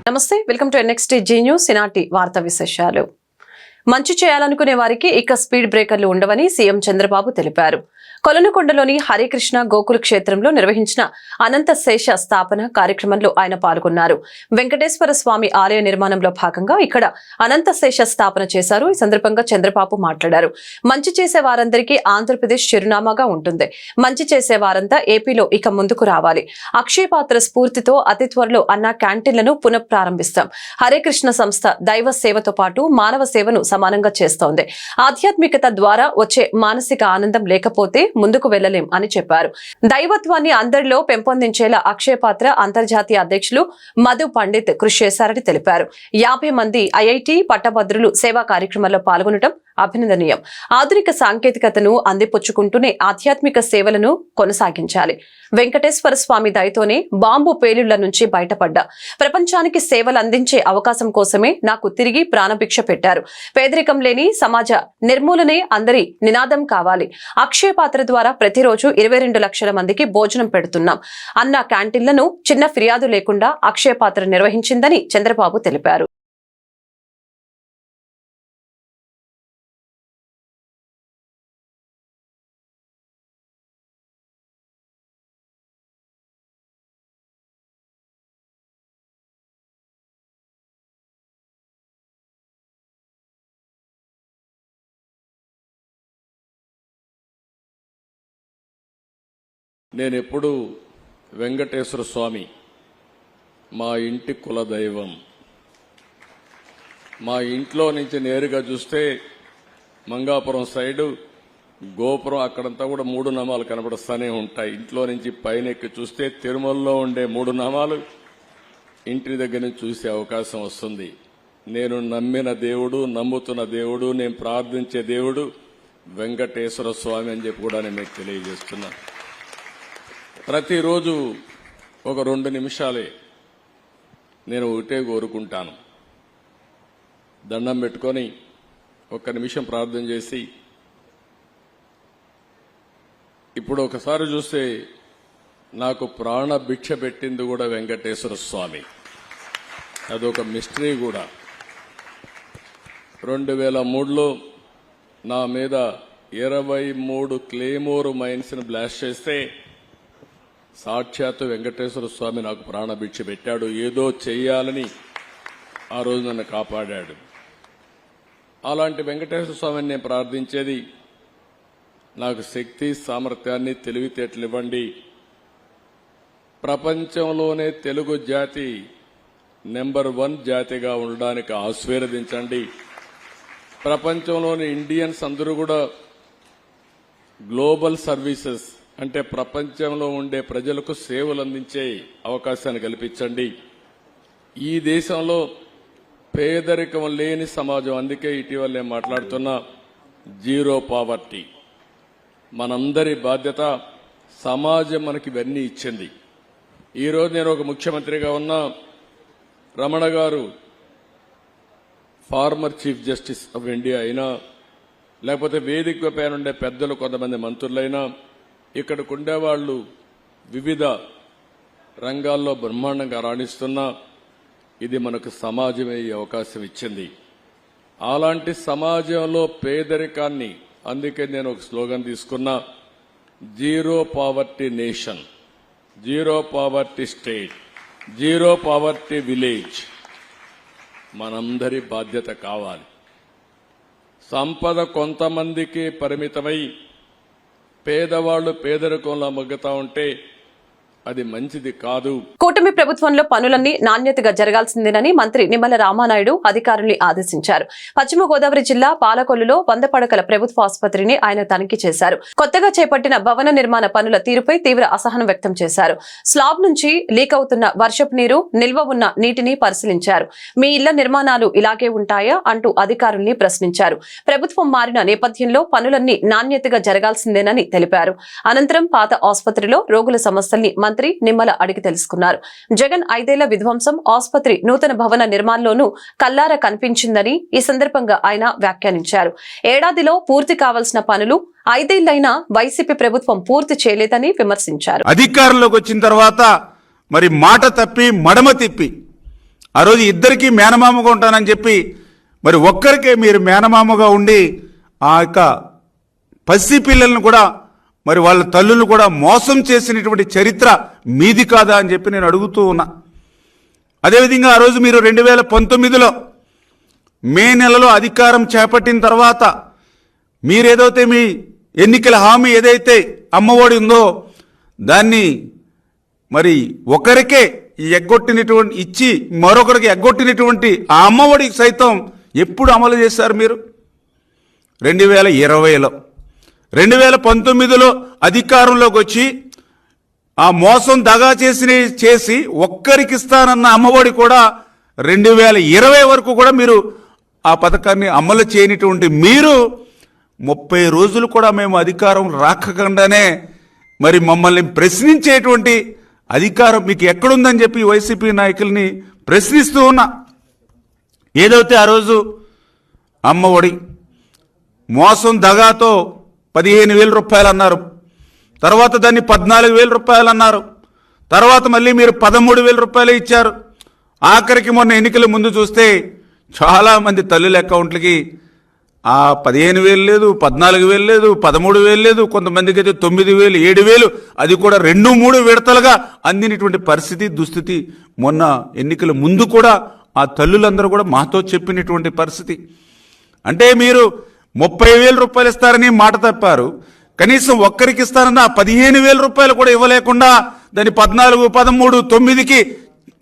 నమస్తే, welcome to NXT G news ఈనాటి వార్తా విశేషాలు. మంచి చేయాలనుకునే వారికి ఇక స్పీడ్ బ్రేకర్లు ఉండవని సీఎం చంద్రబాబు తెలిపారు. కొలనుకొండలోని హరికృష్ణ గోకుల క్షేత్రంలో నిర్వహించిన అనంత శేష స్థాపన కార్యక్రమంలో ఆయన పాల్గొన్నారు. వెంకటేశ్వర స్వామి ఆలయ నిర్మాణంలో భాగంగా ఇక్కడ అనంత శేష స్థాపన చేశారు. ఈ సందర్భంగా చంద్రబాబు మాట్లాడారు. మంచి చేసే వారందరికీ ఆంధ్రప్రదేశ్ చిరునామాగా ఉంటుంది. మంచి చేసే వారంతా ఏపీలో ఇక ముందుకు రావాలి. అక్షయ పాత్ర స్ఫూర్తితో అతి త్వరలో అన్న క్యాంటీన్లను పునఃప్రారంభిస్తాం. హరికృష్ణ సంస్థ దైవ సేవతో పాటు మానవ సేవను సమానంగా చేస్తోంది. ఆధ్యాత్మికత ద్వారా వచ్చే మానసిక ఆనందం లేకపోతే ముందుకు వెళ్లలేం అని చెప్పారు. దైవత్వాన్ని అందరిలో పెంపొందించేలా అక్షయ పాత్ర అంతర్జాతీయ అధ్యక్షులు మధు పండిత్ కృషి చేశారని తెలిపారు. 50 మంది IIT పట్టభద్రులు సేవా కార్యక్రమంలో పాల్గొనడం అభినందనీయం. ఆధునిక సాంకేతికతను అందిపుచ్చుకుంటూనే ఆధ్యాత్మిక సేవలను కొనసాగించాలి. వెంకటేశ్వర స్వామి దయతోనే బాంబు పేలుళ్ల నుంచి బయటపడ్డా. ప్రపంచానికి సేవలు అందించే అవకాశం కోసమే నాకు తిరిగి ప్రాణభిక్ష పెట్టారు. పేదరికం లేని సమాజ నిర్మూలనే అందరి నినాదం కావాలి. అక్షయ పాత్ర ద్వారా ప్రతిరోజు 22 లక్షల మందికి భోజనం పెడుతున్నాం. అన్న క్యాంటీన్లను చిన్న ఫిర్యాదు లేకుండా అక్షయ పాత్ర నిర్వహించిందని చంద్రబాబు తెలిపారు. నేను ఎప్పుడు వెంకటేశ్వర స్వామి మా ఇంటి కులదైవం. మా ఇంట్లో నుంచి నేరుగా చూస్తే మంగాపురం సైడు గోపురం అక్కడంతా కూడా 3 నామాలు కనబడుస్తూనే ఉంటాయి. ఇంట్లో నుంచి పైన ఎక్కి చూస్తే తిరుమలలో ఉండే 3 నామాలు ఇంటి దగ్గర నుంచి చూసే అవకాశం వస్తుంది. నేను నమ్మిన దేవుడు, నమ్ముతున్న దేవుడు, నేను ప్రార్థించే దేవుడు వెంకటేశ్వర స్వామి అని చెప్పి కూడా నేను మీకు తెలియజేస్తున్నా. ప్రతిరోజు ఒక 2 నిమిషాలే నేను ఒకటే కోరుకుంటాను. దండం పెట్టుకొని 1 నిమిషం ప్రార్థన చేసి, ఇప్పుడు ఒకసారి చూస్తే నాకు ప్రాణ భిక్ష పెట్టింది కూడా వెంకటేశ్వర స్వామి. అదొక మిస్టరీ కూడా. 2003లో నా మీద 23 క్లేమోర్ మైన్స్ ని బ్లాస్ట్ చేస్తే సాక్షాత్తు వెంకటేశ్వర స్వామి నాకు ప్రాణభిక్ష పెట్టాడు. ఏదో చెయ్యాలని ఆ రోజు నన్ను కాపాడాడు. అలాంటి వెంకటేశ్వర స్వామిని నేను ప్రార్థించేది, నాకు శక్తి, సామర్థ్యాన్ని, తెలివితేటలు ఇవ్వండి. ప్రపంచంలోనే తెలుగు జాతి నెంబర్ 1 జాతిగా ఉండడానికి ఆశీర్వదించండి. ప్రపంచంలోని ఇండియన్స్ అందరూ కూడా గ్లోబల్ సర్వీసెస్ అంటే ప్రపంచంలో ఉండే ప్రజలకు సేవలు అందించే అవకాశాన్ని కల్పించండి. ఈ దేశంలో పేదరికం లేని సమాజం. అందుకే ఇటీవల నేను మాట్లాడుతున్నా జీరో పావర్టీ. మనందరి బాధ్యత. సమాజం మనకి ఇవన్నీ ఇచ్చింది. ఈరోజు నేను ఒక ముఖ్యమంత్రిగా ఉన్నా, రమణ గారు former chief justice of India అయినా, లేకపోతే వేదిక పైన ఉండే పెద్దలు కొంతమంది మంత్రులైనా, ఇక్కడికి ఉండేవాళ్లు వివిధ రంగాల్లో బ్రహ్మాండంగా రాణిస్తున్నా, ఇది మనకు సమాజమే ఈ అవకాశం ఇచ్చింది. అలాంటి సమాజంలో పేదరికాన్ని, అందుకే నేను ఒక స్లోగన్ తీసుకున్నా, zero poverty nation, zero poverty state, zero poverty village. మనందరి బాధ్యత కావాలి. సంపద కొంతమందికి పరిమితమై పేదవాళ్లు పేదరికంలో మగ్గుతా ఉంటే అది మంచిది కాదు. కూటమి ప్రభుత్వంలో పనులన్నీ నాణ్యతగా జరగాల్సిందేనని మంత్రి నిమ్మల రామానాయుడు అధికారుల్ని ఆదేశించారు. పశ్చిమ గోదావరి జిల్లా పాలకొల్లులో 100 పడకల ప్రభుత్వ ఆసుపత్రిని ఆయన తనిఖీ చేశారు. కొత్తగా చేపట్టిన భవన నిర్మాణ పనుల తీరుపై తీవ్ర అసహనం వ్యక్తం చేశారు. స్లాబ్ నుంచి లీక్ అవుతున్న వర్షపు నీరు, నిల్వ ఉన్న నీటిని పరిశీలించారు. మీ ఇళ్ల నిర్మాణాలు ఇలాగే ఉంటాయా అంటూ అధికారుల్ని ప్రశ్నించారు. ప్రభుత్వం మారిన నేపథ్యంలో పనులన్నీ నాణ్యతగా జరగాల్సిందేనని తెలిపారు. అనంతరం పాత ఆసుపత్రిలో రోగుల సమస్యల్ని మంత్రి నిమ్మల అడిగి తెలుసుకున్నారు. జగన్ 5 ఏళ్ల విధ్వంసం ఆసుపత్రి నూతన భవన నిర్మాణంలోనూ కల్లారా కనిపించిందని ఈ సందర్భంగా ఆయన వ్యాఖ్యానించారు. ఏడాదిలో పూర్తి కావాల్సిన పనులు 5 ఏళ్లైనా వైసీపీ ప్రభుత్వం పూర్తి చేయలేదని విమర్శించారు. అధికారంలోకి వచ్చిన తర్వాత మరి మాట తప్పి మడమ తిప్పి ఆ రోజు ఇద్దరికీ మేనమామగా ఉంటానని చెప్పి మరి ఒక్కరికే మీరు మేనమామగా ఉండి ఆ యొక్క పసి పిల్లలను కూడా మరి వాళ్ళ తల్లులను కూడా మోసం చేసినటువంటి చరిత్ర మీది కాదా అని చెప్పి నేను అడుగుతూ ఉన్నా. అదేవిధంగా ఆ రోజు మీరు 2019లో మే నెలలో అధికారం చేపట్టిన తర్వాత మీరేదైతే మీ ఎన్నికల హామీ ఏదైతే అమ్మఒడి ఉందో దాన్ని మరి ఒకరికే ఎగ్గొట్టినటువంటి ఇచ్చి మరొకరికి ఎగ్గొట్టినటువంటి ఆ అమ్మఒడి సైతం ఎప్పుడు అమలు చేశారు మీరు? 2020లో. 2019లో అధికారంలోకి వచ్చి ఆ మోసం దగా చేసి ఒక్కరికి ఇస్తానన్న అమ్మఒడి కూడా 2020 వరకు కూడా మీరు ఆ పథకాన్ని అమలు చేయనటువంటి మీరు 30 రోజులు కూడా మేము అధికారం రాకకుండానే మరి మమ్మల్ని ప్రశ్నించేటువంటి అధికారం మీకు ఎక్కడుందని చెప్పి వైసీపీ నాయకుల్ని ప్రశ్నిస్తూ ఉన్నా. ఏదైతే ఆ రోజు అమ్మఒడి మోసం దగాతో 15,000 రూపాయలు అన్నారు, తర్వాత దాన్ని 14,000 రూపాయలు అన్నారు, తర్వాత మళ్ళీ మీరు 13,000 రూపాయలు ఇచ్చారు. ఆఖరికి మొన్న ఎన్నికల ముందు చూస్తే చాలామంది తల్లుల అకౌంట్లకి ఆ 15,000 లేదు, 14,000 లేదు, 13,000 లేదు, కొంతమందికి అయితే 9,000, 7,000 అది కూడా 2-3 విడతలుగా అందినటువంటి పరిస్థితి దుస్థితి మొన్న ఎన్నికల ముందు కూడా ఆ తల్లులందరూ కూడా మాతో చెప్పినటువంటి పరిస్థితి. అంటే మీరు 30,000 రూపాయలు ఇస్తారని మాట తప్పారు, కనీసం ఒక్కరికి ఇస్తారన్న 15,000 రూపాయలు కూడా ఇవ్వలేకుండా దాన్ని 14, 13, 9కి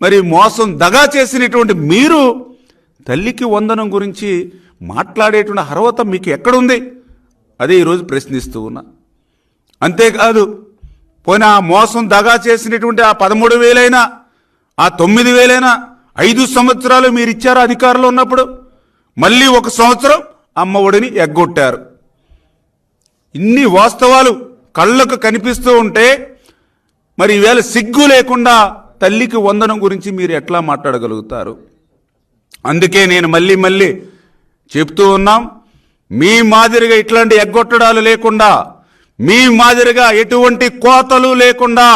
మరి మోసం దగా చేసినటువంటి మీరు తల్లికి వందనం గురించి మాట్లాడేటువంటి అర్హత మీకు ఎక్కడుంది? అదే ఈరోజు ప్రశ్నిస్తూ ఉన్నా. అంతేకాదు పోయిన ఆ మోసం దగా చేసినటువంటి ఆ 13,000 ఆ 9,000 5 సంవత్సరాలు మీరు ఇచ్చారు అధికారంలో ఉన్నప్పుడు, మళ్ళీ 1 సంవత్సరం అమ్మ ఒడిని ఎగ్గొట్టారు. ఇన్ని వాస్తవాలు కళ్ళకు కనిపిస్తూ ఉంటే మరి ఈవేళ సిగ్గు లేకుండా తల్లికి వందనం గురించి మీరు ఎట్లా మాట్లాడగలుగుతారు? అందుకే నేను మళ్ళీ చెప్తూ ఉన్నాం, మీ మాదిరిగా ఇట్లాంటి ఎగ్గొట్టడాలు లేకుండా, మీ మాదిరిగా ఎటువంటి కోతలు లేకుండా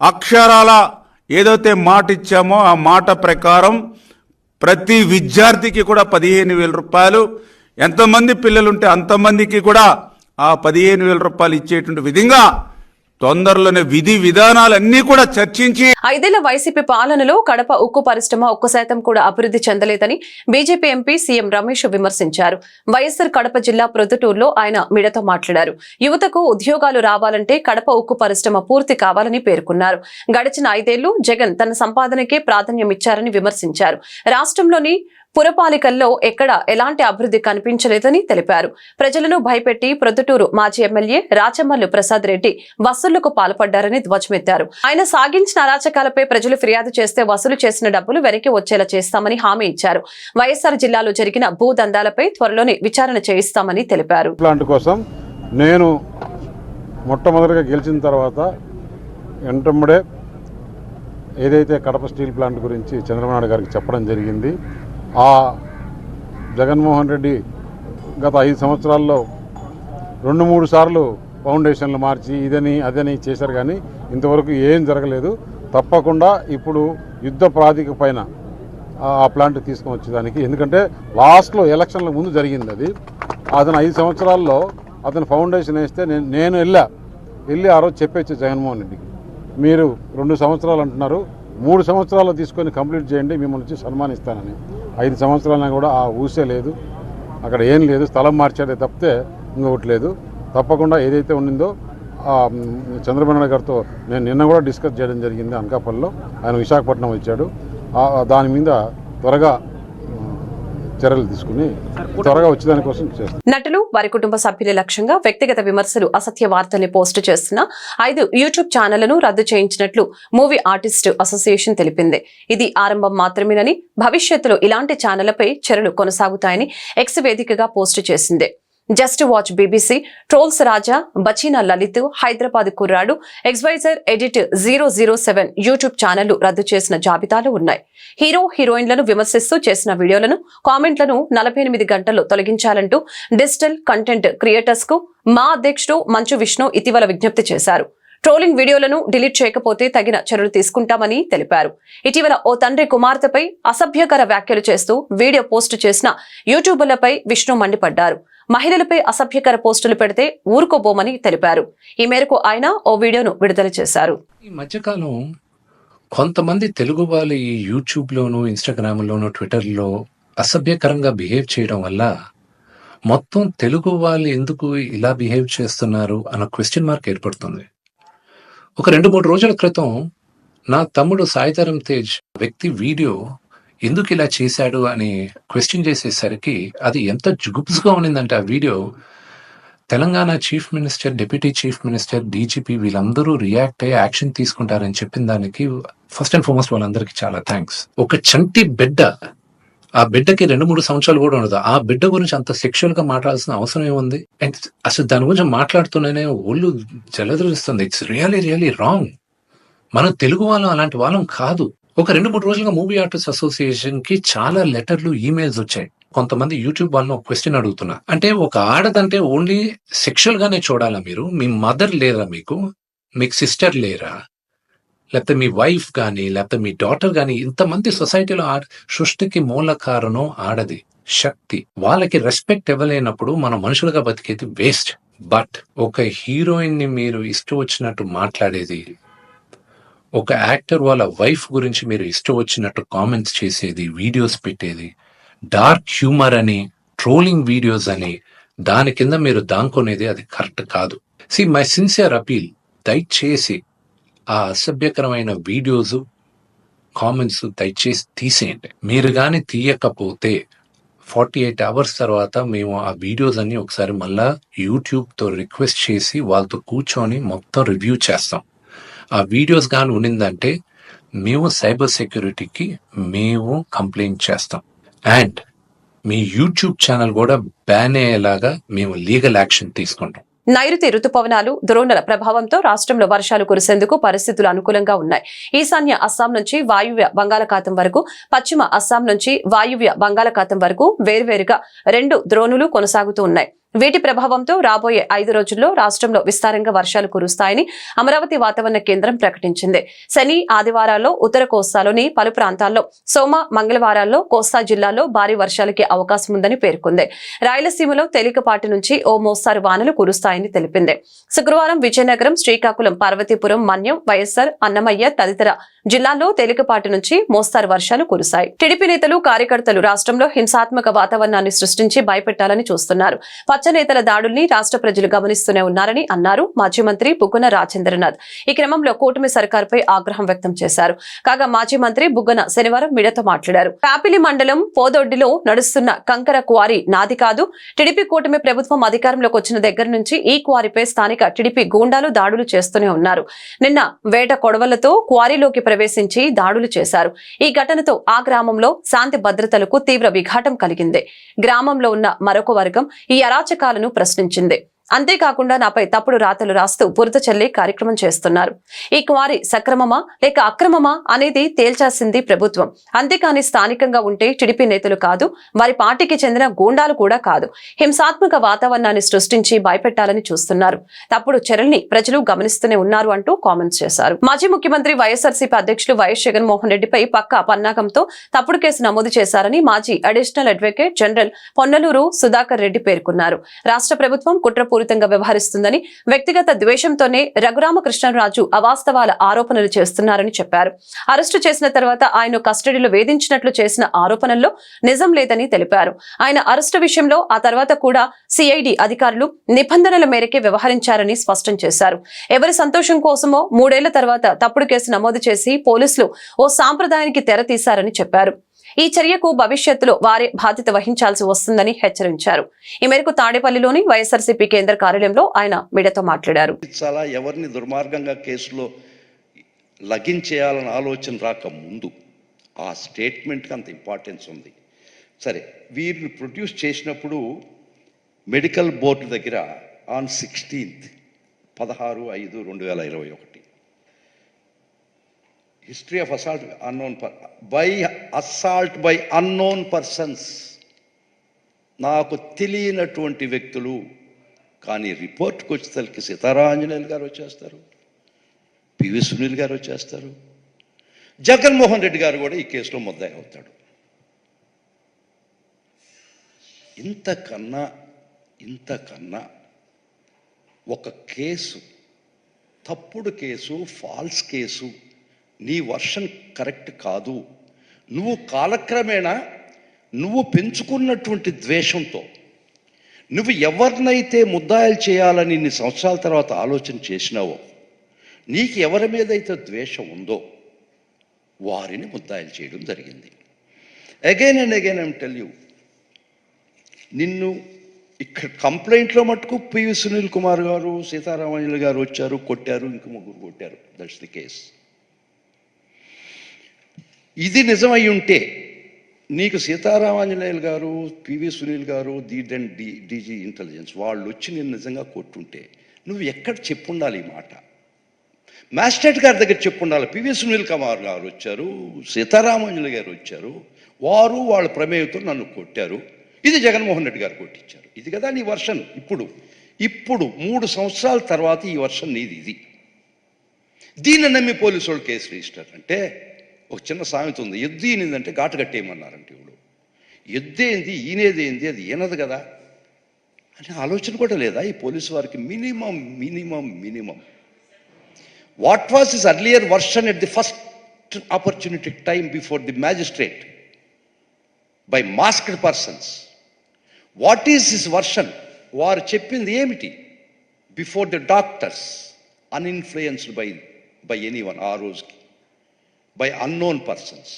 అక్షరాల ఏదైతే మాట ఇచ్చామో ఆ మాట ప్రకారం ప్రతి విద్యార్థికి కూడా 15,000 రూపాయలు, ఎంతమంది పిల్లలుంటే అంతమందికి కూడా ఆ 15,000 రూపాయలు ఇచ్చేటువంటి విధంగా తొందరలోనే విధి విధానాలన్నీ కూడా చర్చించి 5 ఏళ్ల వైసీపీ పాలనలో కడప ఉక్కు పరిశ్రమ 1% కూడా అభివృద్ధి చెందలేదని బీజేపీ ఎంపీ సీఎం రమేష్ విమర్శించారు. వైఎస్ఆర్ కడప జిల్లా ప్రొద్దుటూరులో ఆయన మీడియాతో మాట్లాడారు. యువతకు ఉద్యోగాలు రావాలంటే కడప ఉక్కు పరిశ్రమ పూర్తి కావాలని పేర్కొన్నారు. గడిచిన 5 ఏళ్లు జగన్ తన సంపాదనకే ప్రాధాన్యం ఇచ్చారని విమర్శించారు. రాష్ట్రంలోని పురపాలికల్లో ఎక్కడ ఎలాంటి అభివృద్ధి కనిపించలేదని తెలిపారు. ప్రజలను భయపెట్టి ప్రొద్దుటూరు మాజీ ఎమ్మెల్యే రాచమల్లు ప్రసాద్ రెడ్డి వసూళ్లకు పాల్పడ్డారని ధ్వజమెత్తారు. ఆయన సాగించిన అరాచకాలపై ప్రజలు ఫిర్యాదు చేస్తే వసూలు చేసిన డబ్బులు వెనక్కి వచ్చేలా చేస్తామని హామీ ఇచ్చారు. వైఎస్ఆర్ జిల్లాలో జరిగిన భూదందాలపై త్వరలోనే విచారణ చేయిస్తామని తెలిపారు. ప్లాంట్ కోసం నేను మొట్టమొదటిగా గెలిచిన తర్వాత వెంటనే ఏదైతే కడప స్టీల్ ప్లాంట్ గురించి చంద్రబాబు నాయుడు గారికి చెప్పడం జరిగింది. ఆ జగన్మోహన్ రెడ్డి గత 5 సంవత్సరాల్లో 2-3 సార్లు ఫౌండేషన్లు మార్చి ఇదని అదని చేశారు, కానీ ఇంతవరకు ఏం జరగలేదు. తప్పకుండా ఇప్పుడు యుద్ధ ప్రాతిక పైన ఆ ప్లాంట్ తీసుకొని వచ్చేదానికి, ఎందుకంటే లాస్ట్లో ఎలక్షన్ల ముందు జరిగింది అది. అతను 5 సంవత్సరాల్లో అతను ఫౌండేషన్ వేస్తే నేను వెళ్ళి ఆ రోజు చెప్పొచ్చు జగన్మోహన్ రెడ్డికి, మీరు 2 సంవత్సరాలు అంటున్నారు, 3 సంవత్సరాలు తీసుకొని కంప్లీట్ చేయండి, మిమ్మల్ని వచ్చి సన్మానిస్తానని. 5 సంవత్సరాలైనా కూడా ఆ ఊసే లేదు, అక్కడ ఏం లేదు, స్థలం మార్చాడే తప్పితే ఇంకొకటి లేదు. తప్పకుండా ఏదైతే ఉండిందో చంద్రబాబు నాయుడు గారితో నేను నిన్న కూడా డిస్కస్ చేయడం జరిగింది అనకాపల్లిలో. ఆయన విశాఖపట్నం వచ్చాడు, దాని మీద త్వరగా చర్యలు తీసుకుని త్వరగా వచ్చేదాని కోసం చేస్తారు. నటులు వారి కుటుంబ సభ్యుల లక్ష్యంగా వ్యక్తిగత విమర్శలు, అసత్య వార్తల్ని పోస్టు చేస్తున్న 5 యూట్యూబ్ ఛానళ్లను రద్దు చేయించినట్లు మూవీ ఆర్టిస్ట్ అసోసియేషన్ తెలిపింది. ఇది ఆరంభం మాత్రమేనని, భవిష్యత్తులో ఇలాంటి ఛానళ్లపై చర్యలు కొనసాగుతాయని ఎక్స్ వేదికగా పోస్టు చేసింది. జస్ట్ వాచ్ బీబీసీ, ట్రోల్స్ రాజా, బచీనా లలిత్, హైదరాబాద్ కుర్రాడు, ఎక్స్వైజర్ ఎడిట్ 007 యూట్యూబ్ ఛానళ్లు రద్దు చేసిన జాబితాలో ఉన్నాయి. హీరో హీరోయిన్లను విమర్శిస్తూ చేసిన వీడియోలను, కామెంట్లను 48 గంటల్లో తొలగించాలంటూ డిజిటల్ కంటెంట్ క్రియేటర్స్ కు మా అధ్యక్షుడు మంచు విష్ణు ఇటీవల విజ్ఞప్తి చేశారు. ట్రోలింగ్ వీడియోలను డిలీట్ చేయకపోతే తగిన చర్యలు తీసుకుంటామని తెలిపారు. ఇటీవల ఓ తండ్రి కుమార్తెపై అసభ్యకర వ్యాఖ్యలు చేస్తూ వీడియో పోస్టు చేసిన యూట్యూబర్లపై విష్ణు మండిపడ్డారు. మహిళలపై అసభ్యకర పోస్టులు పెడితే ఊరుకోబోమని తెలిపారు. ఈ మేరకు ఆయన ఓ వీడియోను విడుదల చేశారు. ఈ మధ్యకాలం కొంతమంది తెలుగు వాళ్ళు ఈ యూట్యూబ్లోను, ఇన్స్టాగ్రామ్లోను, ట్విట్టర్లో అసభ్యకరంగా బిహేవ్ చేయడం వల్ల మొత్తం తెలుగు వాళ్ళు ఎందుకు ఇలా బిహేవ్ చేస్తున్నారు అన్న క్వశ్చన్ మార్క్ ఏర్పడుతుంది. ఒక 2-3 రోజుల క్రితం నా తమ్ముడు సాయిధరం తేజ్ వ్యక్తి వీడియో ఎందుకు ఇలా చేశాడు అని క్వశ్చన్ చేసేసరికి అది ఎంత జుగుప్స్గా ఉన్నిందంటే ఆ video Telangana chief minister, deputy chief minister, DGP వీళ్ళందరూ రియాక్ట్ అయ్యి యాక్షన్ తీసుకుంటారని చెప్పిన దానికి ఫస్ట్ అండ్ ఫార్మోస్ట్ వాళ్ళందరికీ చాలా థ్యాంక్స్. ఒక చంటి బిడ్డ, ఆ బిడ్డకి 2-3 సంవత్సరాలు కూడా ఉండదు. ఆ బిడ్డ గురించి అంత సెక్షువల్ గా మాట్లాడాల్సిన అవసరం ఏముంది? అండ్ అసలు దాని గురించి మాట్లాడుతూనే ఒళ్ళు జలధరిస్తుంది. It's really wrong. మనం తెలుగు వాళ్ళం అలాంటి వాళ్ళం కాదు. ఒక 2-3 రోజులుగా మూవీ ఆర్టిస్ట్ అసోసియేషన్ కి చాలా లెటర్లు, ఈమెయిల్స్ వచ్చాయి. కొంతమంది యూట్యూబ్ వాళ్ళని ఒక క్వశ్చన్ అడుగుతున్నా, అంటే ఒక ఆడదంటే ఓన్లీ సెక్షువల్ గానే చూడాలా మీరు? మీ మదర్ లేరా? మీకు సిస్టర్ లేరా? లేకపోతే మీ వైఫ్ కానీ, లేకపోతే మీ డాటర్ కానీ, ఇంతమంది సొసైటీలో సృష్టికి మూల కారణం ఆడది శక్తి. వాళ్ళకి రెస్పెక్ట్ ఇవ్వలేనప్పుడు మనం మనుషులుగా బతికేది వేస్ట్. బట్ ఒక హీరోయిన్ ని మీరు ఇష్టం వచ్చినట్టు మాట్లాడేది, ఒక యాక్టర్ వాళ్ళ వైఫ్ గురించి మీరు ఇష్టం వచ్చినట్టు కామెంట్స్ చేసేది, వీడియోస్ పెట్టేది, డార్క్ హ్యూమర్ అని, ట్రోలింగ్ వీడియోస్ అని, దాని కింద మీరు దాంకొనేది అది కరెక్ట్ కాదు. మై సిన్సియర్ అపీల్, దయచేసి ఆ అసభ్యకరమైన వీడియోస్, కామెంట్స్ దయచేసి తీసేయండి. మీరు కానీ తీయకపోతే 48 hours తర్వాత మేము ఆ వీడియోస్ అన్ని ఒకసారి మళ్ళా యూట్యూబ్తో రిక్వెస్ట్ చేసి వాళ్ళతో కూర్చొని మొత్తం రివ్యూ చేస్తాం. ఆ వీడియోస్ కానీ ఉన్నిందంటే మేము సైబర్ సెక్యూరిటీకి మేము కంప్లైంట్ చేస్తాం. అండ్ మీ యూట్యూబ్ ఛానల్ కూడా బ్యాన్ అయ్యేలాగా మేము లీగల్ యాక్షన్ తీసుకుంటాం. నైరుతి రుతుపవనాలు, ద్రోణుల ప్రభావంతో రాష్ట్రంలో వర్షాలు కురిసేందుకు పరిస్థితులు అనుకూలంగా ఉన్నాయి. ఈశాన్య అస్సాం నుంచి వాయువ్య బంగాళాఖాతం వరకు, పశ్చిమ అస్సాం నుంచి వాయువ్య బంగాళాఖాతం వరకు వేర్వేరుగా 2 ద్రోణులు కొనసాగుతూ ఉన్నాయి. వీటి ప్రభావంతో రాబోయే 5 రోజుల్లో రాష్ట్రంలో విస్తారంగా వర్షాలు కురుస్తాయని అమరావతి వాతావరణ కేంద్రం ప్రకటించింది. శని, ఆదివారాల్లో ఉత్తర కోస్తాలోని పలు ప్రాంతాల్లో, సోమ, మంగళవారాల్లో కోస్తా జిల్లాల్లో భారీ వర్షాలకి అవకాశం ఉందని పేర్కొంది. రాయలసీమలో తేలికపాటి నుంచి ఓ మోస్తారు వానలు కురుస్తాయని తెలిపింది. శుక్రవారం విజయనగరం, శ్రీకాకుళం, పార్వతీపురం, మన్యం, వైఎస్ఆర్, అన్నమయ్య తదితర జిల్లాల్లో తేలికపాటి నుంచి మోస్తారు వర్షాలు కురుస్తాయి. టీడీపీ నేతలు, కార్యకర్తలు రాష్ట్రంలో హింసాత్మక వాతావరణాన్ని సృష్టించి భయపెట్టాలని చూస్తున్నారు. పచ్చనేతల దాడుల్ని రాష్ట్ర ప్రజలు గమనిస్తూనే ఉన్నారని అన్నారు మాజీ మంత్రి బుగ్గన రాజేంద్రనాథ్. ఈ క్రమంలో కూటమి సర్కార్పై ఆగ్రహం వ్యక్తం చేశారు. కాగా మాజీ మంత్రి బుగ్గన శనివారం మీడియాతో మాట్లాడారు. కాపిలి మండలం పోదొడ్డిలో నడుస్తున్న కంకర క్వారీ నాది కాదు. టీడీపీ కూటమి ప్రభుత్వం అధికారంలోకి వచ్చిన దగ్గర నుంచి ఈ క్వారీపై స్థానిక టీడీపీ గూండాలు దాడులు చేస్తూనే ఉన్నారు. నిన్న వేట కొడవలతో క్వారీలోకి ప్రవేశించి దాడులు చేశారు. ఈ ఘటనతో ఆ గ్రామంలో శాంతి భద్రతలకు తీవ్ర విఘాటం కలిగింది. గ్రామంలో ఉన్న మరొక వర్గం ఈ అరాచకాలను ప్రశ్నించింది. అంతేకాకుండా నాపై తప్పుడు రాతలు రాస్తూ బురద చల్లే కార్యక్రమం చేస్తున్నారు. ఈ క్వారీ సక్రమమా లేక అక్రమమా అనేది తేల్చాల్సింది ప్రభుత్వం. అంతేకాని స్థానికంగా ఉంటే టీడీపీ నేతలు కాదు, వారి పార్టీకి చెందిన గూండాలు కూడా కాదు, హింసాత్మక వాతావరణాన్ని సృష్టించి భయపెట్టాలని చూస్తున్నారు. తప్పుడు చర్యల్ని ప్రజలు గమనిస్తూనే ఉన్నారు అంటూ కామెంట్స్ చేశారు. మాజీ ముఖ్యమంత్రి వైఎస్ఆర్సీపీ అధ్యక్షులు వైఎస్ జగన్మోహన్ రెడ్డిపై పక్కా పన్నాగంతో తప్పుడు కేసు నమోదు చేశారని మాజీ additional advocate general Ponnaluru Sudhakar Reddy పేర్కొన్నారు. రాష్ట్ర ప్రభుత్వం కుట్రపూరితంగా వ్యవహరిస్తుందని, వ్యక్తిగత ద్వేషంతోనే రఘురామకృష్ణరాజు అవాస్తవాల ఆరోపణలు చేస్తున్నారని చెప్పారు. అరెస్టు చేసిన తర్వాత ఆయన కస్టడీలో వేధించినట్లు చేసిన ఆరోపణల్లో నిజం లేదని తెలిపారు. ఆయన అరెస్టు విషయంలో ఆ తర్వాత కూడా సిఐడి అధికారులు నిబంధనల మేరకే వ్యవహరించారని స్పష్టం చేశారు. ఎవరి సంతోషం కోసమో 3 ఏళ్ల తర్వాత తప్పుడు కేసు నమోదు చేసి పోలీసులు ఓ సాంప్రదాయానికి తెర తీశారని చెప్పారు. ఈ చర్యకు భవిష్యత్తులో వారే బాధ్యత వహించాల్సి వస్తుందని హెచ్చరించారు. ఈ మేరకు తాడేపల్లిలోని వైఎస్ఆర్సీపీ కేంద్ర కార్యాలయంలో ఆయన మీడియాతో మాట్లాడారు. చాలా ఎవరిని దుర్మార్గంగా కేసులో లగించేయాలన్న ఆలోచన రాక ముందు ఆ స్టేట్మెంట్కి అంత ఇంపార్టెన్స్ ఉంది. సరే, వీరిని ప్రొడ్యూస్ చేసినప్పుడు మెడికల్ బోర్డు దగ్గర on 16th 16/5/2021 history of assault by unknown persons, నాకు తెలియనటువంటి వ్యక్తులు. కానీ రిపోర్ట్కి వచ్చేసరికి సీతారాంజనేయులు గారు వచ్చేస్తారు, పివి సునీల్ గారు వచ్చేస్తారు, జగన్మోహన్ రెడ్డి గారు కూడా ఈ కేసులో ముద్దాయి అవుతాడు. ఇంతకన్నా ఒక కేసు, తప్పుడు కేసు, ఫాల్స్ కేసు, నీ వర్షన్ కరెక్ట్ కాదు, నువ్వు కాలక్రమేణా నువ్వు పెంచుకున్నటువంటి ద్వేషంతో నువ్వు ఎవరినైతే ముద్దాయిలు చేయాలని ఇన్ని సంవత్సరాల తర్వాత ఆలోచన చేసినావో, నీకు ఎవరి మీద అయితే ద్వేషం ఉందో వారిని ముద్దాయిలు చేయడం జరిగింది. Again and again I'm tell you, నిన్ను ఇక్కడ కంప్లైంట్లో మటుకు పివి సునీల్ కుమార్ గారు, సీతారామాంజలి గారు వచ్చారు, కొట్టారు, ఇంక ముగ్గురు కొట్టారు. That's the case. ఇది నిజమై ఉంటే నీకు సీతారామాంజనేయులు గారు, పివి సునీల్ గారు, డీజీ ఇంటెలిజెన్స్ వాళ్ళు వచ్చి నేను నిజంగా కొట్టుంటే నువ్వు ఎక్కడ చెప్పుండాలి ఈ మాట? మ్యాజిస్ట్రేట్ గారి దగ్గర చెప్పుండాలి. పివి సునీల్ కుమార్ గారు వచ్చారు, సీతారామాంజనేయులు గారు వచ్చారు, వారు వాళ్ళ ప్రమేయంతో నన్ను కొట్టారు, ఇది జగన్మోహన్ రెడ్డి గారు కొట్టించారు. ఇది కదా నీ వర్షన్. ఇప్పుడు 3 సంవత్సరాల తర్వాత ఈ వర్షన్ నీది. ఇది దీన్ని నమ్మి పోలీసు వాళ్ళు కేసు రిజిస్టర్ అంటే ఒక చిన్న సామెత ఉంది, ఎద్దు ఈనిందంటే ఘాటు కట్టేయమన్నారంటే, ఇప్పుడు ఎద్దేంది ఈనేదేంది అది ఈనదు కదా అనే ఆలోచన కూడా లేదా ఈ పోలీసు వారికి? Minimum what was his earlier version at the first opportunity time before the magistrate by masked persons? What is his version? వారు చెప్పింది ఏమిటి before the doctors, uninfluenced by anyone, ఆ రోజుకి బై అన్నోన్ పర్సన్స్?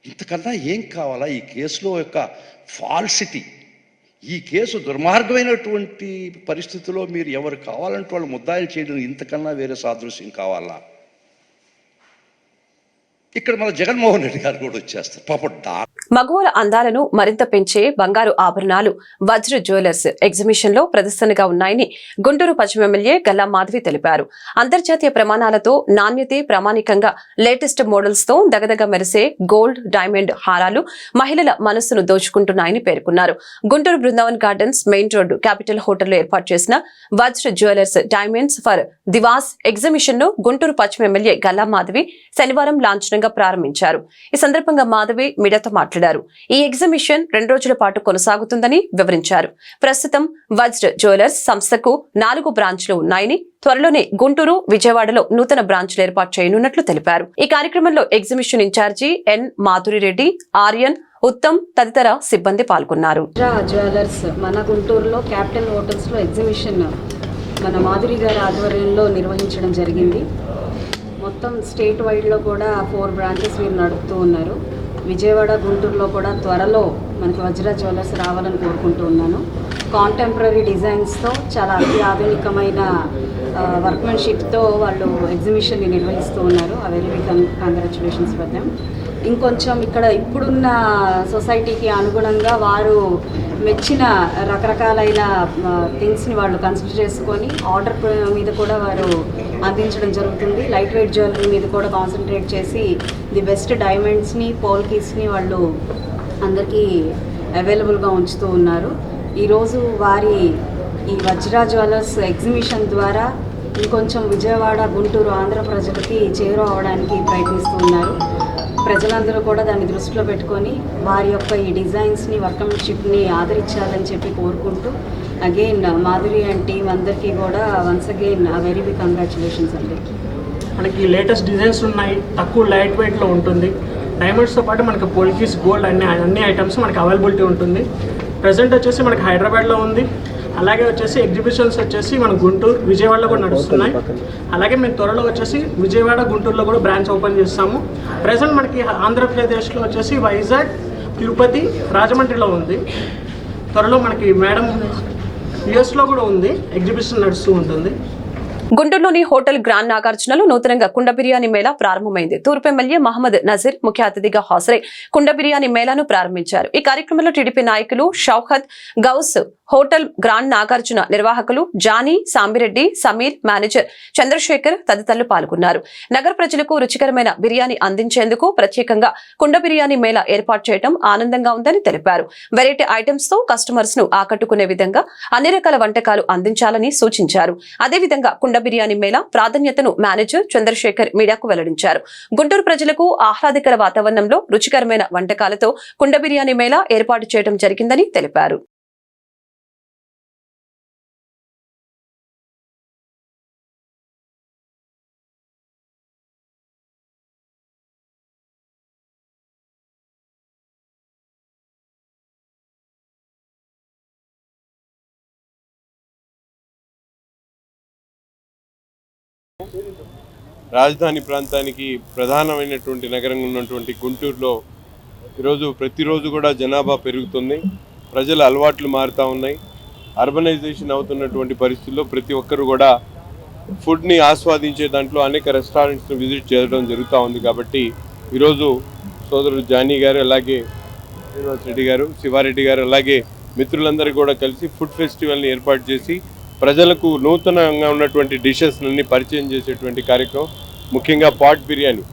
ఇంతకన్నా ఏం కావాలా ఈ కేసులో యొక్క ఫాల్సిటీ? ఈ కేసు దుర్మార్గమైనటువంటి పరిస్థితుల్లో మీరు ఎవరు కావాలంటే వాళ్ళు ముద్దాయిలు చేయడం ఇంతకన్నా వేరే సాదృశ్యం కావాలా? ఇక్కడ మన జగన్మోహన్ రెడ్డి గారు కూడా వచ్చేస్తారు పాప. మగవాళ్ళ అందాలను మరింత పెంచే బంగారు ఆభరణాలు వజ్ర జ్యువెలర్స్ ఎగ్జిబిషన్ లో ప్రదర్శనగా ఉన్నాయని గుంటూరు పశ్చిమ ఎమ్మెల్యే గల్లా మాధవి తెలిపారు. అంతర్జాతీయ ప్రమాణాలతో నాణ్యతే ప్రామాణికంగా లేటెస్ట్ మోడల్స్ తో దగదగ మెరిసే గోల్డ్, డైమండ్ హారాలు మహిళల మనస్సును దోచుకుంటున్నాయని పేర్కొన్నారు. Guntur Brindavan gardens main road capital హోటల్లో ఏర్పాటు చేసిన Vajra jewellers diamonds for divas exhibition ను గుంటూరు పశ్చిమ ఎమ్మెల్యే గల్లా మాధవి శనివారం లాంఛనంగా ప్రారంభించారు. ఈ సందర్భంగా మాధవి మీడియాతో మాట్లాడారు. ఈ ఎగ్జిబిషన్ 2 రోజుల పాటు కొనసాగుతుందని వివరించారు. ప్రస్తుతం వజ్ర జ్యువెలర్స్ సంస్థకు 4 బ్రాంచ్లు ఉన్నాయని, త్వరలోనే గుంటూరు, విజయవాడలో నూతన బ్రాంచ్లు ఏర్పాటు చేయనున్నట్లు తెలిపారు. ఈ కార్యక్రమంలో ఎగ్జిబిషన్ ఇన్ఛార్జి ఎన్ మాధురిరెడ్డి, ఆర్యన్, ఉత్తమ్ తదితర సిబ్బంది పాల్గొన్నారు. జ్యువెలర్స్ మన గుంటూరులో క్యాపిటల్ హోటల్స్ లో ఎగ్జిబిషన్ మన మాధురి గారి ఆధ్వర్యంలో నిర్వహించడం జరిగింది. మొత్తం స్టేట్ వైడ్లో కూడా 4 బ్రాంచెస్ వీరు నడుపుతూ ఉన్నారు. విజయవాడ, గుంటూరులో కూడా త్వరలో మనకి వజ్ర జ్యువెలర్స్ రావాలని కోరుకుంటూ ఉన్నాను. కాంటెంపరీ డిజైన్స్తో చాలా అత్యాధునికమైన వర్క్మెన్షిప్తో వాళ్ళు ఎగ్జిబిషన్ని నిర్వహిస్తూ ఉన్నారు. ఆ very big congratulations for them. ఇంకొంచెం ఇక్కడ ఇప్పుడున్న సొసైటీకి అనుగుణంగా వారు మెచ్చిన రకరకాలైన థింగ్స్ని వాళ్ళు కన్సిడర్ చేసుకొని ఆర్డర్ మీద కూడా వారు అందించడం జరుగుతుంది. లైట్ వెయిట్ జ్యువెలరీ మీద కూడా కాన్సన్ట్రేట్ చేసి ది బెస్ట్ డైమండ్స్ని, పోల్కీస్ని వాళ్ళు అందరికీ అవైలబుల్గా ఉంచుతూ ఉన్నారు. ఈరోజు వారి ఈ వజ్ర జ్యువెలర్స్ ఎగ్జిబిషన్ ద్వారా ఇంకొంచెం విజయవాడ, గుంటూరు, ఆంధ్ర ప్రజలకి చేరువ అవడానికి ప్రయత్నిస్తూ ఉన్నారు. ప్రజలందరూ కూడా దాన్ని దృష్టిలో పెట్టుకొని వారి యొక్క ఈ డిజైన్స్ని, వర్క్మెన్షిప్ని ఆదరించాలని చెప్పి కోరుకుంటూ అగైన్ మాధురి అండ్ టీమ్ అందరికీ కూడా once again very big congratulations అండి. మనకి లేటెస్ట్ డిజైన్స్ ఉన్నాయి, తక్కువ లైట్ వెయిట్లో ఉంటుంది. డైమండ్స్తో పాటు మనకి పోల్కీస్, గోల్డ్ అన్ని ఐటమ్స్ మనకి అవైలబిలిటీ ఉంటుంది. ప్రజెంట్ వచ్చేసి మనకి హైదరాబాద్లో ఉంది. అలాగే వచ్చేసి ఎగ్జిబిషన్స్ వచ్చేసి మన గుంటూరు, విజయవాడలో కూడా నడుస్తున్నాయి. అలాగే మేము త్వరలో వచ్చేసి విజయవాడ, గుంటూరులో కూడా బ్రాంచ్ ఓపెన్ చేస్తాము. ప్రజెంట్ మనకి ఆంధ్రప్రదేశ్లో వచ్చేసి వైజాగ్, తిరుపతి, రాజమండ్రిలో ఉంది. త్వరలో మనకి మేడం యుఎస్లో కూడా ఉంది, ఎగ్జిబిషన్ నడుస్తూ ఉంటుంది. గుంటూరులోని హోటల్ గ్రాండ్ నాగార్జునలో నూతనంగా కుండ బిర్యానీ మేళా ప్రారంభమైంది. తూర్పు ఎమ్మెల్యే మహమ్మద్ నజీర్ ముఖ్య అతిథిగా హాజరై కుండ బిర్యానీ మేళాను ప్రారంభించారు. ఈ కార్యక్రమంలో టీడీపీ నాయకులు షౌహద్, గౌస్, హోటల్ గ్రాండ్ నాగార్జున నిర్వాహకులు జానీ, సాంబిరెడ్డి, సమీర్, మేనేజర్ చంద్రశేఖర్ తదితరులు పాల్గొన్నారు. నగర ప్రజలకు రుచికరమైన బిర్యానీ అందించేందుకు ప్రత్యేకంగా కుండ బిర్యానీ మేళా ఏర్పాటు చేయడం ఆనందంగా ఉందని తెలిపారు. వెరైటీ ఐటమ్స్ తో కస్టమర్స్ ను ఆకట్టుకునే విధంగా అన్ని రకాల వంటకాలు అందించాలని సూచించారు. అదేవిధంగా కుండ బిర్యానీ మేళా ప్రాధాన్యతను మేనేజర్ చంద్రశేఖర్ మీడియాకు వెల్లడించారు. గుంటూరు ప్రజలకు ఆహ్లాదకర వాతావరణంలో రుచికరమైన వంటకాలతో కుండ బిర్యానీ మేళా ఏర్పాటు చేయడం జరిగిందని తెలిపారు. రాజధాని ప్రాంతానికి ప్రధానమైనటువంటి నగరంగా ఉన్నటువంటి గుంటూరులో ఈరోజు ప్రతిరోజు కూడా జనాభా పెరుగుతుంది. ప్రజల అలవాట్లు మారుతూ ఉన్నాయి. అర్బనైజేషన్ అవుతున్నటువంటి పరిస్థితుల్లో ప్రతి ఒక్కరు కూడా ఫుడ్ని ఆస్వాదించే దాంట్లో అనేక రెస్టారెంట్స్ని విజిట్ చేయడం జరుగుతూ ఉంది. కాబట్టి ఈరోజు సోదరుడు జానీ గారు, అలాగే శ్రీనివాస్ రెడ్డి గారు, శివారెడ్డి గారు, అలాగే మిత్రులందరూ కూడా కలిసి ఫుడ్ ఫెస్టివల్ని ఏర్పాటు చేసి ప్రజలకు నూతనంగా ఉన్నటువంటి డిషెస్ని పరిచయం చేసేటువంటి కార్యక్రమం, ముఖ్యంగా పాట్ బిర్యానీ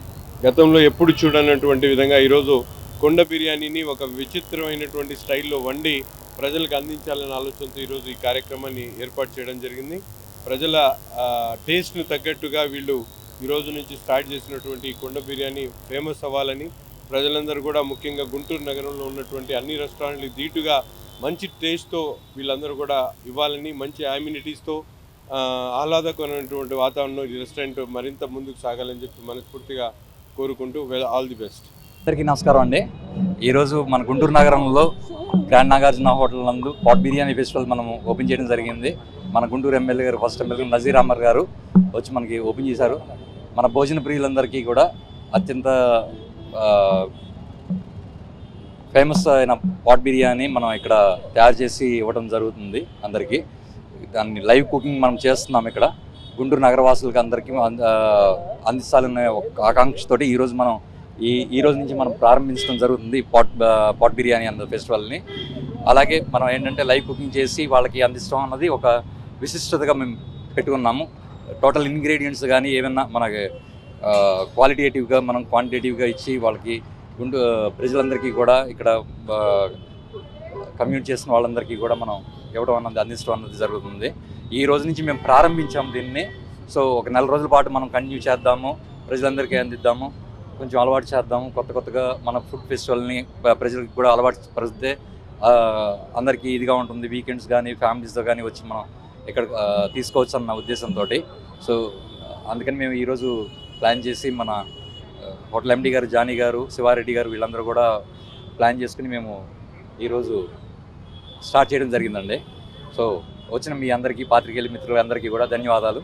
గతంలో ఎప్పుడు చూడనటువంటి విధంగా ఈరోజు కుండ బిర్యానీని ఒక విచిత్రమైనటువంటి స్టైల్లో వండి ప్రజలకు అందించాలనే ఆలోచనతో ఈరోజు ఈ కార్యక్రమాన్ని ఏర్పాటు చేయడం జరిగింది. ప్రజల టేస్ట్ను తగ్గట్టుగా వీళ్ళు ఈరోజు నుంచి స్టార్ట్ చేసినటువంటి కుండ బిర్యానీ ఫేమస్ అవ్వాలని ప్రజలందరూ కూడా, ముఖ్యంగా గుంటూరు నగరంలో ఉన్నటువంటి అన్ని రెస్టారెంట్లు ధీటుగా మంచి టేస్ట్తో వీళ్ళందరూ కూడా ఇవ్వాలని, మంచి అమ్యూనిటీస్తో ఆహ్లాదకరమైనటువంటి వాతావరణంలో ఈ రెస్టారెంట్ మరింత ముందుకు సాగాలని చెప్పి మనస్ఫూర్తిగా కోరుకుంటూ ఆల్ ది బెస్ట్. అందరికీ నమస్కారం అండి. ఈరోజు మన గుంటూరు నగరంలో గ్రాండ్ నాగార్జున హోటల్ నందు పాట్ బిర్యానీ ఫెస్టివల్ మనం ఓపెన్ చేయడం జరిగింది. మన గుంటూరు ఎమ్మెల్యే గారు, ఫస్ట్ ఎమ్మెల్యే నజీర్ అహ్మద్ గారు వచ్చి మనకి ఓపెన్ చేశారు. మన భోజన ప్రియులందరికీ కూడా అత్యంత ఫేమస్ అయిన పాట్ బిర్యానీ మనం ఇక్కడ తయారు చేసి ఇవ్వడం జరుగుతుంది అందరికీ. దాన్ని లైవ్ కుకింగ్ మనం చేస్తున్నాం ఇక్కడ గుంటూరు నగరవాసులకు అందరికీ అందించాలనే ఒక ఆకాంక్షతోటి ఈరోజు మనం ఈ రోజు నుంచి మనం ప్రారంభించడం జరుగుతుంది పాట్ బిర్యానీ అన్న ఫెస్టివల్ని. అలాగే మనం ఏంటంటే లైవ్ కుకింగ్ చేసి వాళ్ళకి అందిస్తాం అన్నది ఒక విశిష్టతగా మేము పెట్టుకున్నాము. టోటల్ ఇంగ్రీడియంట్స్ కానీ ఏమైనా మనకి క్వాలిటేటివ్గా మనం క్వాంటిటేటివ్గా ఇచ్చి వాళ్ళకి ప్రజలందరికీ కూడా ఇక్కడ కమ్యూట్ చేసిన వాళ్ళందరికీ కూడా మనం ఇవ్వడం అన్నది అందించడం అన్నది జరుగుతుంది. ఈ రోజు నుంచి మేము ప్రారంభించాం దీన్ని. సో ఒక నెల రోజుల పాటు మనం కంటిన్యూ చేద్దాము, ప్రజలందరికీ అందిద్దాము, కొంచెం అలవాటు చేద్దాము. కొత్తగా మన ఫుడ్ ఫెస్టివల్ని ప్రజలకు కూడా అలవాటు పరిస్తే అందరికీ ఇదిగా ఉంటుంది. వీకెండ్స్ కానీ ఫ్యామిలీస్తో కానీ వచ్చి మనం ఇక్కడ తీసుకోవచ్చు అన్న ఉద్దేశంతో. సో అందుకని మేము ఈరోజు ప్లాన్ చేసి మన హోటల్ ఎండి గారు, జానీ గారు, శివారెడ్డి గారు వీళ్ళందరూ కూడా ప్లాన్ చేసుకుని మేము ఈరోజు స్టార్ట్ చేయడం జరిగిందండి. సో వచ్చిన మీ అందరికీ, పాత్రికేయుల మిత్రులందరికీ కూడా ధన్యవాదాలు.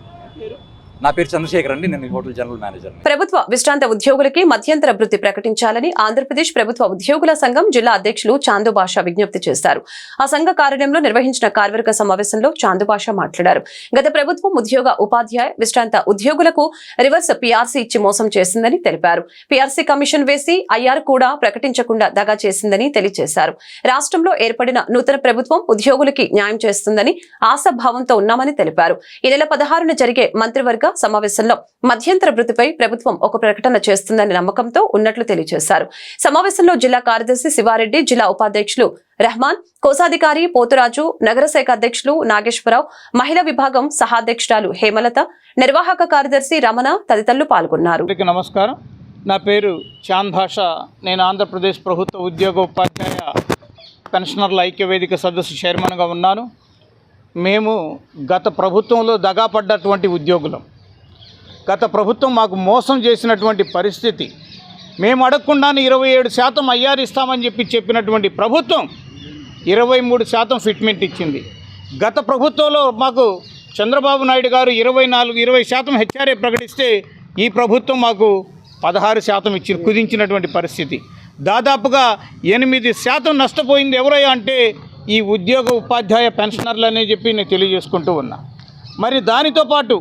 నా పేరు చంద్రశేఖర్ అండి, నేను హోటల్ జనరల్ మేనేజర్. ప్రభుత్వ విశ్రాంత ఉద్యోగులకి మధ్యంతర భృతి ప్రకటించాలని ఆంధ్రప్రదేశ్ ప్రభుత్వ ఉద్యోగుల సంఘం జిల్లా అధ్యక్షులు చాందు బాషా విజ్ఞప్తి చేశారు. ఆ సంఘ కార్యాలయంలో నిర్వహించిన కార్యవర్గ సమావేశంలో చాందు బాషా మాట్లాడారు. గత ప్రభుత్వం ఉద్యోగ ఉపాధ్యాయ విశ్రాంత ఉద్యోగులకు రివర్స్ పీఆర్సీ ఇచ్చి మోసం చేసిందని తెలిపారు. పీఆర్సీ కమిషన్ వేసి ఐఆర్ కూడా ప్రకటించకుండా దగా చేసిందని తెలియజేశారు. రాష్ట్రంలో ఏర్పడిన నూతన ప్రభుత్వం ఉద్యోగులకి న్యాయం చేస్తుందని ఆశాభావంతో ఉన్నామని తెలిపారు. ఈ నెల 16న జరిగే మంత్రివర్గ సమావేశంలో మధ్యంతర భృతిపై ప్రభుత్వం ఒక ప్రకటన చేస్తుందని నమ్మకంతో ఉన్నట్లు తెలియజేశారు. సమావేశంలో జిల్లా కార్యదర్శి శివారెడ్డి, జిల్లా ఉపాధ్యక్షులు రెహమాన్, కోశాధికారి పోతురాజు, నగర శాఖ అధ్యక్షులు నాగేశ్వరరావు, మహిళా విభాగం సహాధ్యక్షురాలు హేమలత, నిర్వాహక కార్యదర్శి రమణ తదితరులు పాల్గొన్నారు. నమస్కారం, నా పేరు చాంద్ భాషా. నేను ఆంధ్రప్రదేశ్ ప్రభుత్వ ఉద్యోగ ఉపాధ్యాయ పెన్షనర్ల ఐక్యవేదిక సదస్సు చైర్మన్గా ఉన్నాను. మేము గత ప్రభుత్వంలో దగాపడ్డటువంటి ఉద్యోగులం. గత ప్రభుత్వం మాకు మోసం చేసినటువంటి పరిస్థితి. మేము అడగకుండానే 27% ఐఆర్ ఇస్తామని చెప్పినటువంటి ప్రభుత్వం 23% ఫిట్మెంట్ ఇచ్చింది. గత ప్రభుత్వంలో మాకు చంద్రబాబు నాయుడు గారు 20% హెచ్ఆర్ఏ ప్రకటిస్తే ఈ ప్రభుత్వం మాకు 16% కుదించినటువంటి పరిస్థితి. దాదాపుగా 8% నష్టపోయింది ఎవరయ్యా అంటే ఈ ఉద్యోగ ఉపాధ్యాయ పెన్షనర్లు అనే చెప్పి నేను తెలియజేసుకుంటూ ఉన్నా. మరి దానితో పాటు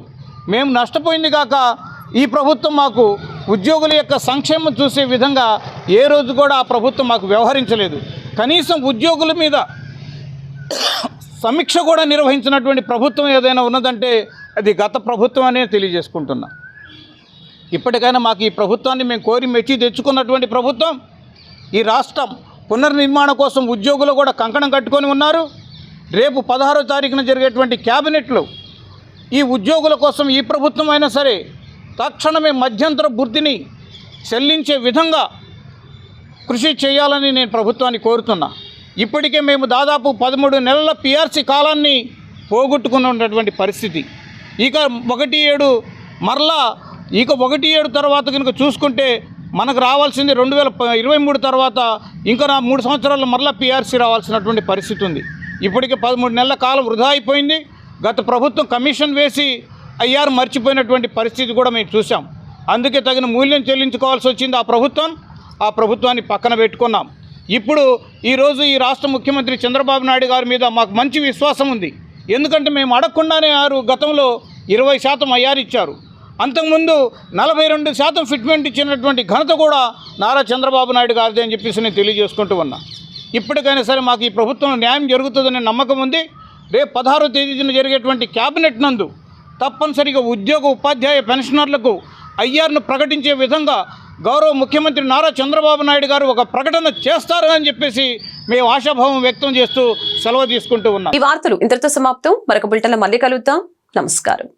మేము నష్టపోయింది కాక ఈ ప్రభుత్వం మాకు ఉద్యోగుల యొక్క సంక్షేమం చూసే విధంగా ఏ రోజు కూడా ఆ ప్రభుత్వం మాకు వ్యవహరించలేదు. కనీసం ఉద్యోగుల మీద సమీక్ష కూడా నిర్వహించినటువంటి ప్రభుత్వం ఏదైనా ఉన్నదంటే అది గత ప్రభుత్వం అనే తెలియజేసుకుంటున్నా. ఇప్పటికైనా మాకు ఈ ప్రభుత్వాన్ని మేము కోరి మెచ్చి తెచ్చుకున్నటువంటి ప్రభుత్వం. ఈ రాష్ట్రం పునర్నిర్మాణ కోసం ఉద్యోగులు కూడా కంకణం కట్టుకొని ఉన్నారు. రేపు 16వ తారీఖున జరిగేటువంటి క్యాబినెట్లో ఈ ఉద్యోగుల కోసం ఈ ప్రభుత్వం అయినా సరే తక్షణమే మధ్యంతర భృతిని చెల్లించే విధంగా కృషి చేయాలని నేను ప్రభుత్వాన్ని కోరుతున్నా. ఇప్పటికే మేము దాదాపు 13 నెలల పిఆర్సీ కాలాన్ని పోగొట్టుకున్నటువంటి పరిస్థితి. ఇక 1/7 మరలా 1/7 తర్వాత కనుక చూసుకుంటే మనకు రావాల్సింది 2023 తర్వాత ఇంకా 3 సంవత్సరాలు మరలా పిఆర్సీ రావాల్సినటువంటి పరిస్థితి ఉంది. ఇప్పటికే 13 నెలల కాలం వృధా అయిపోయింది. గత ప్రభుత్వం కమిషన్ వేసి ఐఆర్ మర్చిపోయినటువంటి పరిస్థితి కూడా మేము చూసాం. అందుకే తగిన మూల్యం చెల్లించుకోవాల్సి వచ్చింది ఆ ప్రభుత్వాన్ని పక్కన పెట్టుకున్నాం. ఇప్పుడు ఈరోజు ఈ రాష్ట్ర ముఖ్యమంత్రి చంద్రబాబు నాయుడు గారి మీద మాకు మంచి విశ్వాసం ఉంది. ఎందుకంటే మేము అడగకుండానే గతంలో 20% ఐఆర్ ఇచ్చారు. అంతకుముందు 42% ఫిట్మెంట్ ఇచ్చినటువంటి ఘనత కూడా నారా చంద్రబాబు నాయుడు గారిదే అని చెప్పేసి నేను తెలియజేసుకుంటూ ఉన్నా. ఇప్పటికైనా సరే మాకు ఈ ప్రభుత్వం న్యాయం జరుగుతుందనే నమ్మకం ఉంది. రేపు 16వ తేదీన జరిగేటువంటి క్యాబినెట్ నందు తప్పనిసరిగా ఉద్యోగ ఉపాధ్యాయ పెన్షనర్లకు ఐఆర్ను ప్రకటించే విధంగా గౌరవ ముఖ్యమంత్రి నారా చంద్రబాబు నాయుడు గారు ఒక ప్రకటన చేస్తారు అని చెప్పేసి మేము ఆశాభావం వ్యక్తం చేస్తూ సెలవు తీసుకుంటూ ఉన్నాం. ఈ వార్తలు ఇంతటితో సమాప్తం. మరొక బులెటిన్లో మళ్ళీ కలుద్దాం. నమస్కారం.